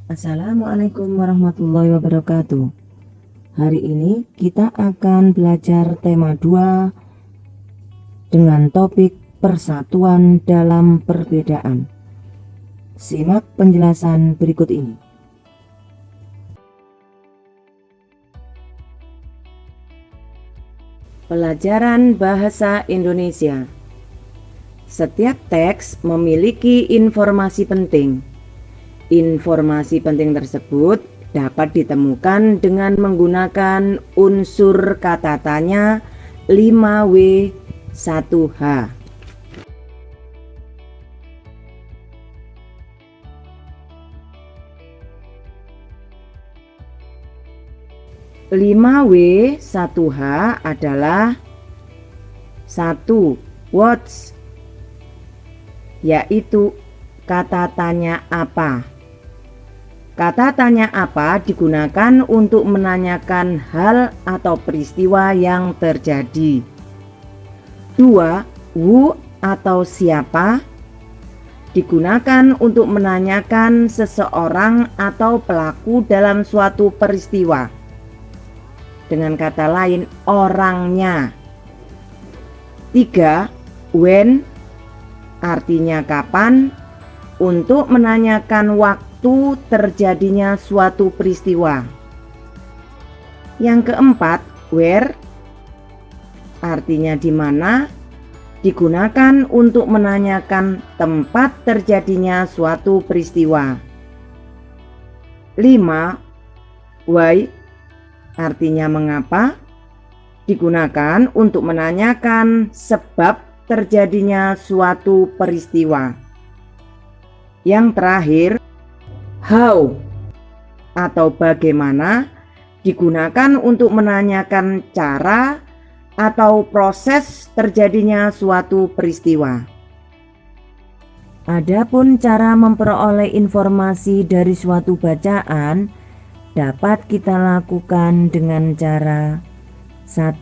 Assalamualaikum warahmatullahi wabarakatuh. Hari ini kita akan belajar tema 2 dengan topik persatuan dalam perbedaan. Simak penjelasan berikut ini. Pelajaran Bahasa Indonesia. Setiap teks memiliki informasi penting. Informasi penting tersebut dapat ditemukan dengan menggunakan unsur kata tanya 5W 1H. Lima W 1H adalah 1. What, yaitu kata tanya apa. Kata tanya apa digunakan untuk menanyakan hal atau peristiwa yang terjadi. 2. Who atau siapa digunakan untuk menanyakan seseorang atau pelaku dalam suatu peristiwa. Dengan kata lain, orangnya. 3. When artinya kapan, untuk menanyakan waktu terjadinya suatu peristiwa. Yang keempat, where artinya di mana, digunakan untuk menanyakan tempat terjadinya suatu peristiwa. 5. Why artinya mengapa, digunakan untuk menanyakan sebab terjadinya suatu peristiwa. Yang terakhir, how atau bagaimana, digunakan untuk menanyakan cara atau proses terjadinya suatu peristiwa. Adapun cara memperoleh informasi dari suatu bacaan dapat kita lakukan dengan cara 1.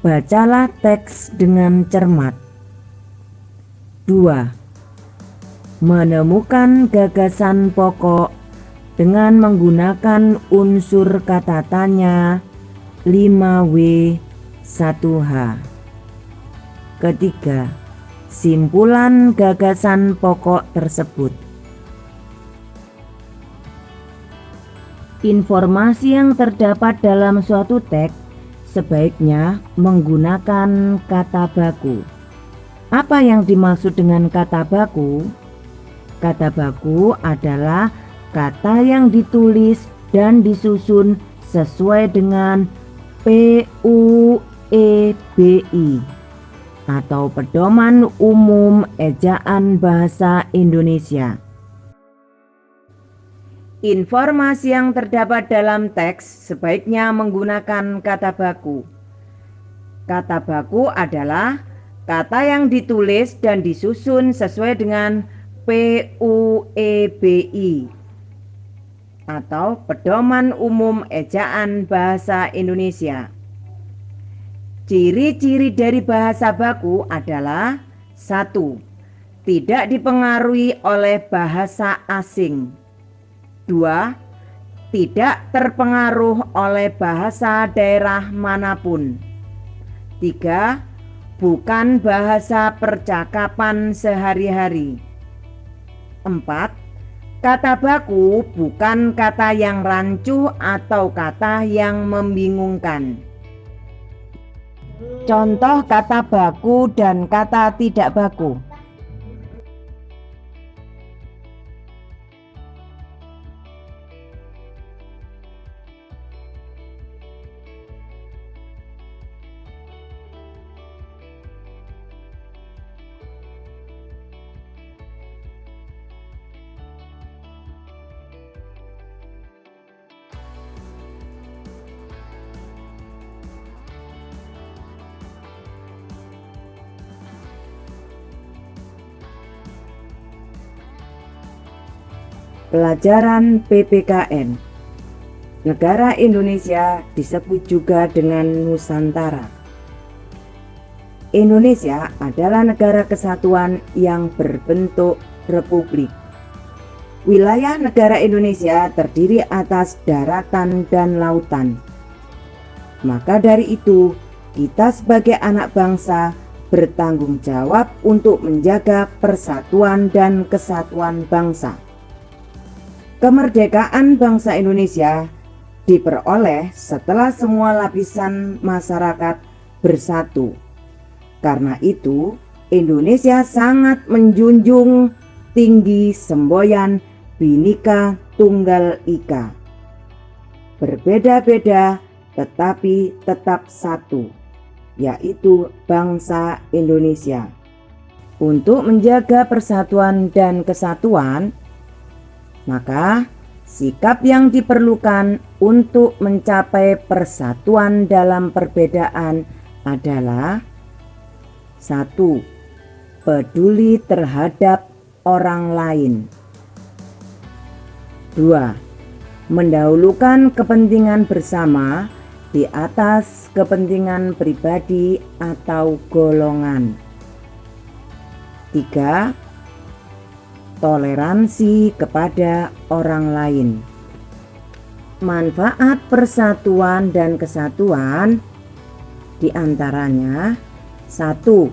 Bacalah teks dengan cermat. 2. Menemukan gagasan pokok dengan menggunakan unsur kata tanya 5W 1H. Ketiga, simpulan gagasan pokok tersebut. Informasi yang terdapat dalam suatu teks sebaiknya menggunakan kata baku. Apa yang dimaksud dengan kata baku? Kata baku adalah kata yang ditulis dan disusun sesuai dengan PUEBI atau Pedoman Umum Ejaan Bahasa Indonesia. Informasi yang terdapat dalam teks sebaiknya menggunakan kata baku. Kata baku adalah kata yang ditulis dan disusun sesuai dengan PUEBI atau Pedoman Umum Ejaan Bahasa Indonesia. Ciri-ciri dari bahasa baku adalah 1. Tidak dipengaruhi oleh bahasa asing. 2. Tidak terpengaruh oleh bahasa daerah manapun. 3. Bukan bahasa percakapan sehari-hari. 4. Kata baku bukan kata yang rancu atau kata yang membingungkan. Contoh kata baku dan kata tidak baku. Pelajaran PPKN. Negara Indonesia disebut juga dengan Nusantara. Indonesia adalah negara kesatuan yang berbentuk republik. Wilayah negara Indonesia terdiri atas daratan dan lautan. Maka dari itu, kita sebagai anak bangsa bertanggung jawab untuk menjaga persatuan dan kesatuan bangsa. Kemerdekaan bangsa Indonesia diperoleh setelah semua lapisan masyarakat bersatu. Karena itu, Indonesia sangat menjunjung tinggi semboyan Bhinneka Tunggal Ika. Berbeda-beda tetapi tetap satu, yaitu bangsa Indonesia. Untuk menjaga persatuan dan kesatuan, maka sikap yang diperlukan untuk mencapai persatuan dalam perbedaan adalah: 1. Peduli terhadap orang lain. 2. Mendahulukan kepentingan bersama di atas kepentingan pribadi atau golongan. 3. Toleransi kepada orang lain. Manfaat persatuan dan kesatuan diantaranya: 1.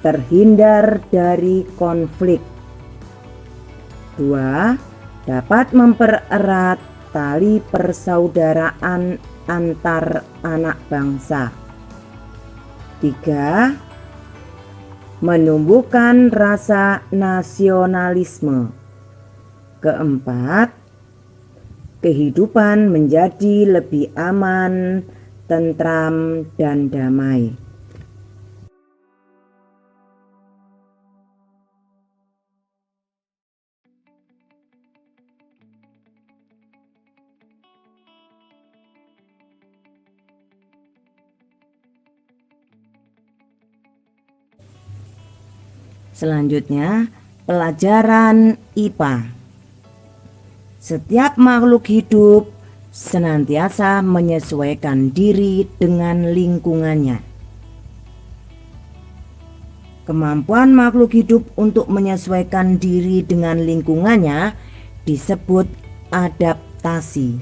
Terhindar dari konflik. 2. Dapat mempererat tali persaudaraan antar anak bangsa. 3. Menumbuhkan rasa nasionalisme. 4. Kehidupan menjadi lebih aman, tentram, dan damai. Selanjutnya, pelajaran IPA. Setiap makhluk hidup senantiasa menyesuaikan diri dengan lingkungannya. Kemampuan makhluk hidup untuk menyesuaikan diri dengan lingkungannya disebut adaptasi.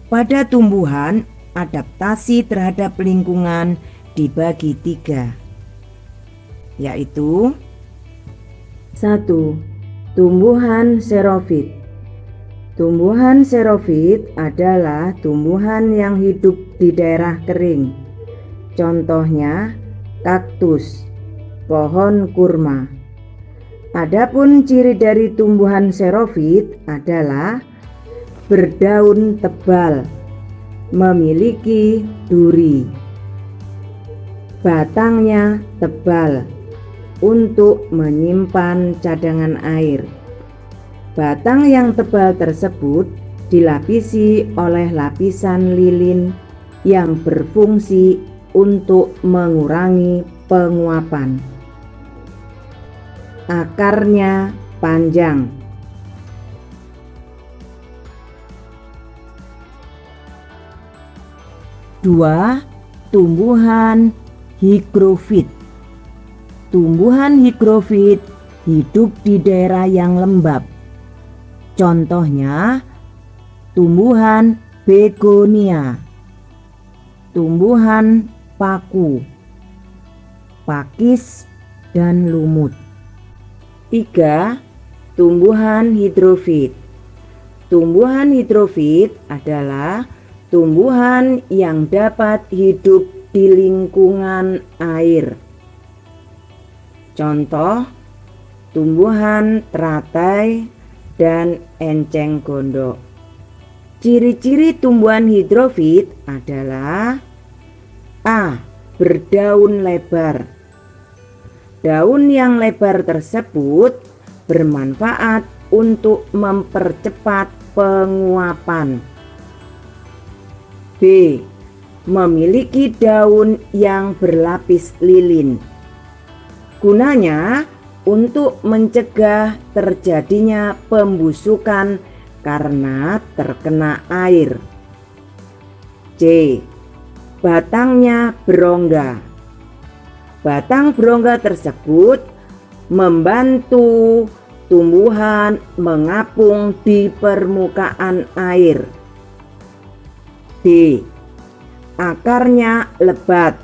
Pada tumbuhan, adaptasi terhadap lingkungan dibagi 3, yaitu: 1. Tumbuhan xerofit. Tumbuhan xerofit adalah tumbuhan yang hidup di daerah kering. Contohnya kaktus, pohon kurma. Adapun ciri dari tumbuhan xerofit adalah berdaun tebal, memiliki duri, batangnya tebal untuk menyimpan cadangan air. Batang yang tebal tersebut dilapisi oleh lapisan lilin yang berfungsi untuk mengurangi penguapan. Akarnya panjang. Dua, tumbuhan higrofit. Tumbuhan higrofit hidup di daerah yang lembab. Contohnya tumbuhan begonia, tumbuhan paku, pakis, dan lumut. 3. Tumbuhan hidrofit. Tumbuhan hidrofit adalah tumbuhan yang dapat hidup di lingkungan air. Contoh tumbuhan teratai dan enceng gondok. Ciri-ciri tumbuhan hidrofit adalah: A. Berdaun lebar. Daun yang lebar tersebut bermanfaat untuk mempercepat penguapan. B. Memiliki daun yang berlapis lilin. Gunanya untuk mencegah terjadinya pembusukan karena terkena air. C. Batangnya berongga. Batang berongga tersebut membantu tumbuhan mengapung di permukaan air. D. Akarnya lebat.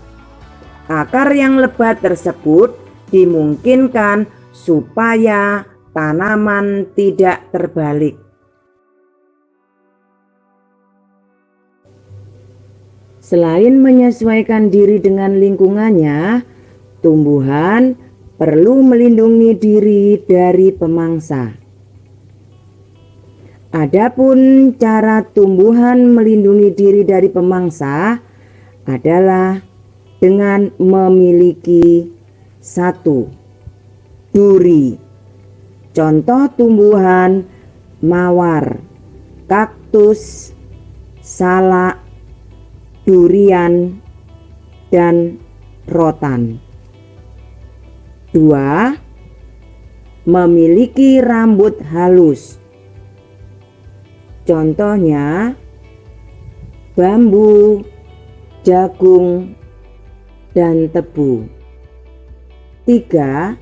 Akar yang lebat tersebut dimungkinkan supaya tanaman tidak terbalik. Selain menyesuaikan diri dengan lingkungannya, tumbuhan perlu melindungi diri dari pemangsa. Adapun cara tumbuhan melindungi diri dari pemangsa adalah dengan memiliki 1. Duri. Contoh tumbuhan mawar, kaktus, salak, durian, dan rotan. 2. Memiliki rambut halus. Contohnya bambu, jagung, dan tebu. 3.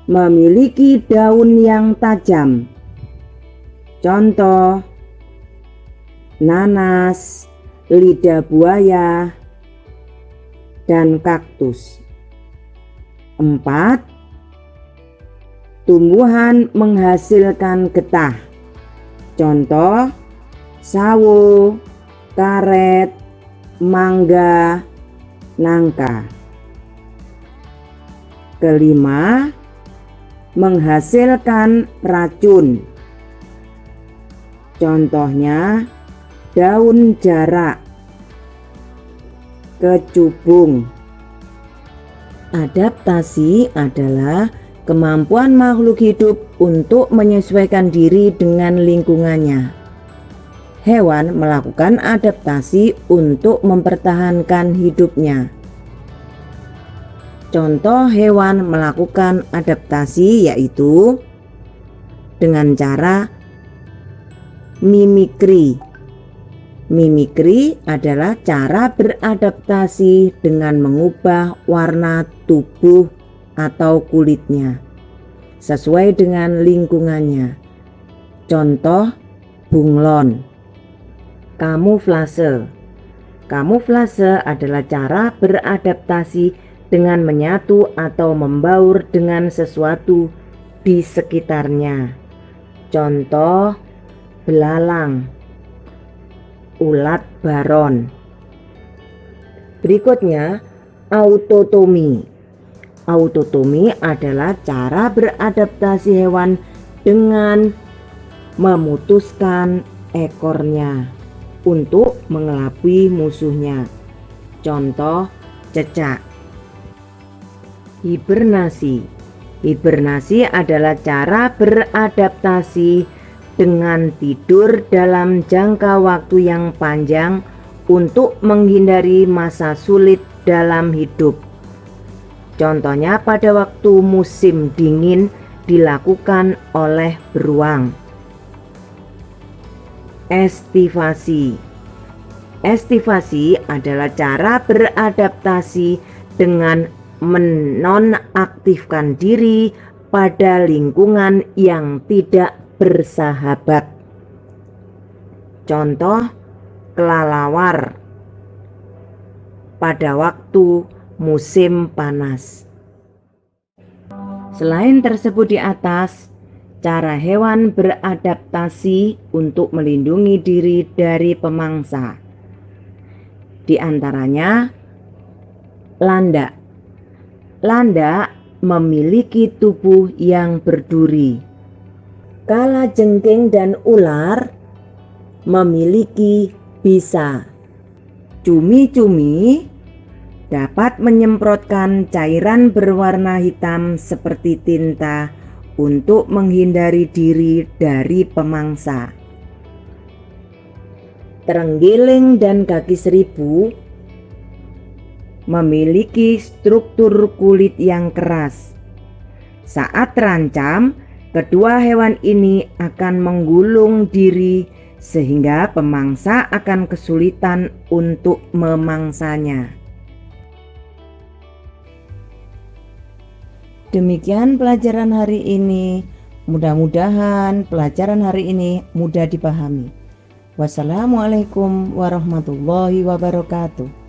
Memiliki daun yang tajam. Contoh nanas, lidah buaya, dan kaktus. 4. Tumbuhan menghasilkan getah. Contoh sawo, karet, mangga, nangka. 5. Menghasilkan racun. Contohnya daun jarak, kecubung. Adaptasi adalah kemampuan makhluk hidup untuk menyesuaikan diri dengan lingkungannya. Hewan melakukan adaptasi untuk mempertahankan hidupnya. Contoh hewan melakukan adaptasi yaitu dengan cara mimikri. Mimikri adalah cara beradaptasi dengan mengubah warna tubuh atau kulitnya sesuai dengan lingkungannya. Contoh bunglon. Kamuflase. Kamuflase adalah cara beradaptasi dengan menyatu atau membaur dengan sesuatu di sekitarnya. Contoh belalang, ulat baron. Berikutnya autotomi. Autotomi adalah cara beradaptasi hewan dengan memutuskan ekornya untuk mengelabui musuhnya. Contoh cecak. Hibernasi. Hibernasi adalah cara beradaptasi dengan tidur dalam jangka waktu yang panjang untuk menghindari masa sulit dalam hidup. Contohnya pada waktu musim dingin dilakukan oleh beruang. Estivasi. Estivasi adalah cara beradaptasi dengan menonaktifkan diri pada lingkungan yang tidak bersahabat. Contoh kelelawar pada waktu musim panas. Selain tersebut di atas, cara hewan beradaptasi untuk melindungi diri dari pemangsa. Di antaranya landak. Landak memiliki tubuh yang berduri. Kalajengking dan ular memiliki bisa. Cumi-cumi dapat menyemprotkan cairan berwarna hitam seperti tinta untuk menghindari diri dari pemangsa. Terenggiling dan kaki seribu memiliki struktur kulit yang keras. Saat terancam, kedua hewan ini akan menggulung diri sehingga pemangsa akan kesulitan untuk memangsanya. Demikian pelajaran hari ini. Mudah-mudahan pelajaran hari ini mudah dipahami. Wassalamualaikum warahmatullahi wabarakatuh.